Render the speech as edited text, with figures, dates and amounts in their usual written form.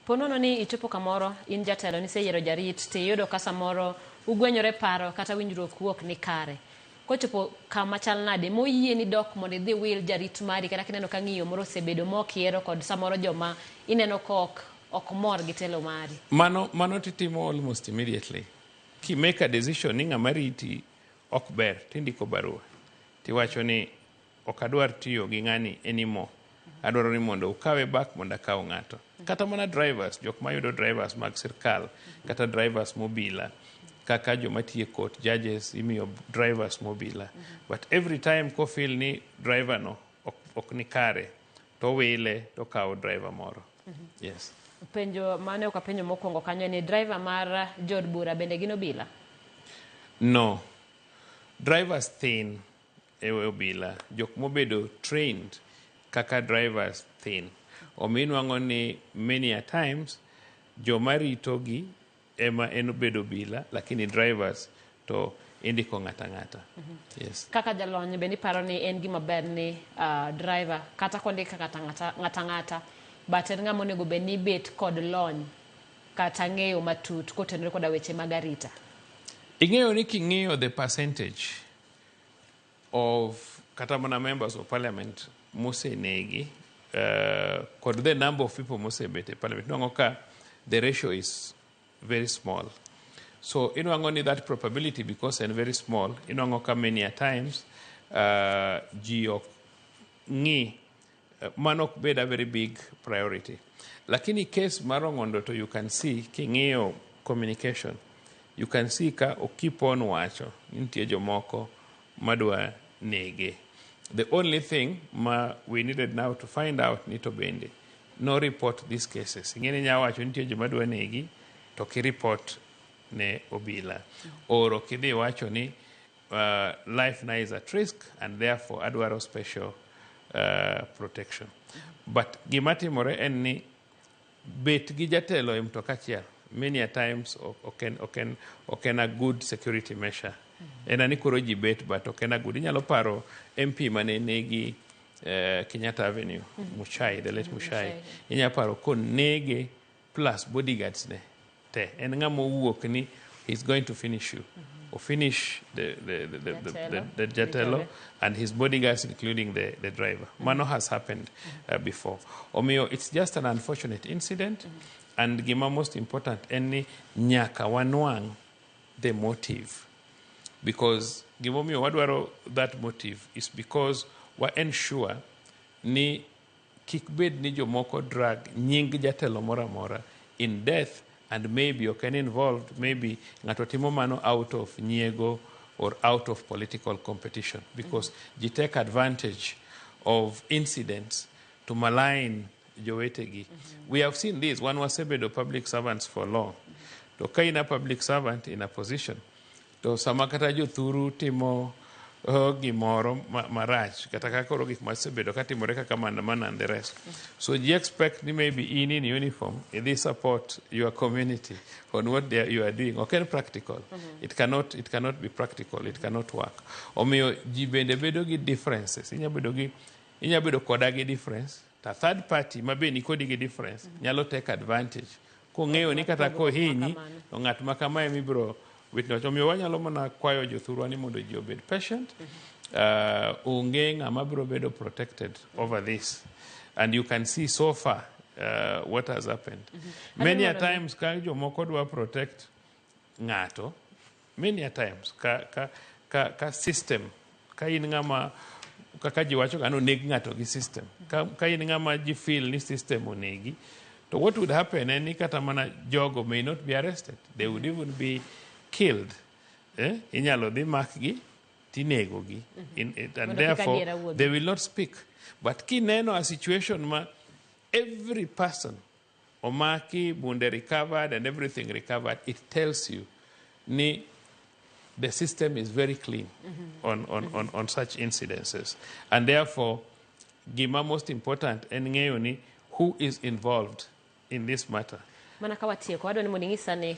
Ponono ni ichopo kamoro in jatelo niseyiero jarit tiyudo ka samoro ugwenyore paro kata winjruok wuok ni kare. Kochopo kama chal nade moyie ni dok mondo idhi wil jarit mari kata kineno ka ng'iyo moro osebedo mokiero kod samoro joma ineno ko ok mor gi telo mari. Mano titimo almost immediately. Ki make a decision ni ng'ama riti ok ber tindiko barua. Tiwacho ni ok adwar tiyo gi ng'ani anymore. Adwaro ni mondo ukawe back mondo akaw ng'ato. Kata mana drivers, jok mayudo drivers mag sirkal, kata drivers mobila, kaka joma tiyo court, judges, imiyo drivers mobila. But every time ko feel ni driver no ok ni kare, to wile to kawo driver moro. Yes. Penjo mane ok apenjo mokwongo kanyo ni driver mar jod bura bende gin obila? No. Drivers thin e obila. Jok mobedo trained kaka drivers thin. Ominwango ni many a times joma rito gi ema en obedo obila, lakini drivers to indiko ng'ata. Yes. Kaka jalony bende paro ni en gima ber ni driver kata kondika ng'ata but en ng'ama onego bed ni bet kod lony kata ng'eyo matut kotenore koda weche mag arita. Ing'eyo ni king'iyo the percentage of kata mana members of parliament mosenegi kod the number of people mosebet e parliament, nwang'o ka the ratio is very small. So inwango ni that probability, because and very small, inwango ka many a times ji ok ng'i manok bed a very big priority. Lakini case marongondo to you can see king'iyo communication, you can see ka keep on wacho nitie jomoko madwa nege. The only thing we needed now to find out ni to bende no report these cases. Ing'eni nya wacho nitie joma dwa negi to ki report ne obila. Or kidhi wacho ni life na is at risk and therefore adwaro special protection. But gima timore en ni bet gi jatelo e mtoka achiel many a times oken a good security measure. En ani koro ji bet but oken a good. Inyalo paro MP mane negi Kenyatta Avenue, Muchai, the late Muchai. Inyalo paro kon nege plus bodyguards ne te. En ng'ama wuok ni he's going to finish you. Or finish the jatelo and his bodyguards, including the driver. Mano has happened before. Omio, it's just an unfortunate incident. And gima most important, any nyaka wanwang the motive. Because gimomio wadwaro that motive is because wa ensure ni kikbed ni jomoko drag nying jatelo mora in death, and maybe you can involved, maybe ngatotimo mano out of inego or out of political competition, because you take advantage of incidents to malign jowetegi. We have seen this. One was sebedo public servants for long. To kaina public servant in a position, to samakata jothuru timo gimoro marach kata kakoro gik masebedo katimore kaka maandamano and the rest. So you expect ni maybe in uniform they support your community on what you are doing. Okay, practical. It cannot be practical. It cannot work. Omiyo ji bende bedo gi differences. Inya bedo koda gi difference. Ta third party mabe ni kodi gi difference nyalo take advantage. Ko ng'eyo ni kata ko hinyi ng'at makama emibro witness. Omiyo wanyalo mana kwayo jothuru ni mondo ji obed patient. Unge ng'ama biro bedo protected over this. And you can see so far what has happened. Many a times ka jomoko dwa protect ng'ato, many a times ka system, ka in ng'ama kaka ji wacho kano neg ng'ato gi system. Ka in ng'ama ji feel ni system onegi, to what would happen ni kata mana jogo may not be arrested. They would even be killed. Inyalo dhi makgi tinego gi. And therefore they will not speak. But kineno a situation ma every person omaki, bunde recovered and everything recovered, it tells you ni the system is very clean on such incidences. And therefore gima most important en ng'eyo ni who is involved in this matter. Mana kawatieko adwa ni mondo ing'isa ni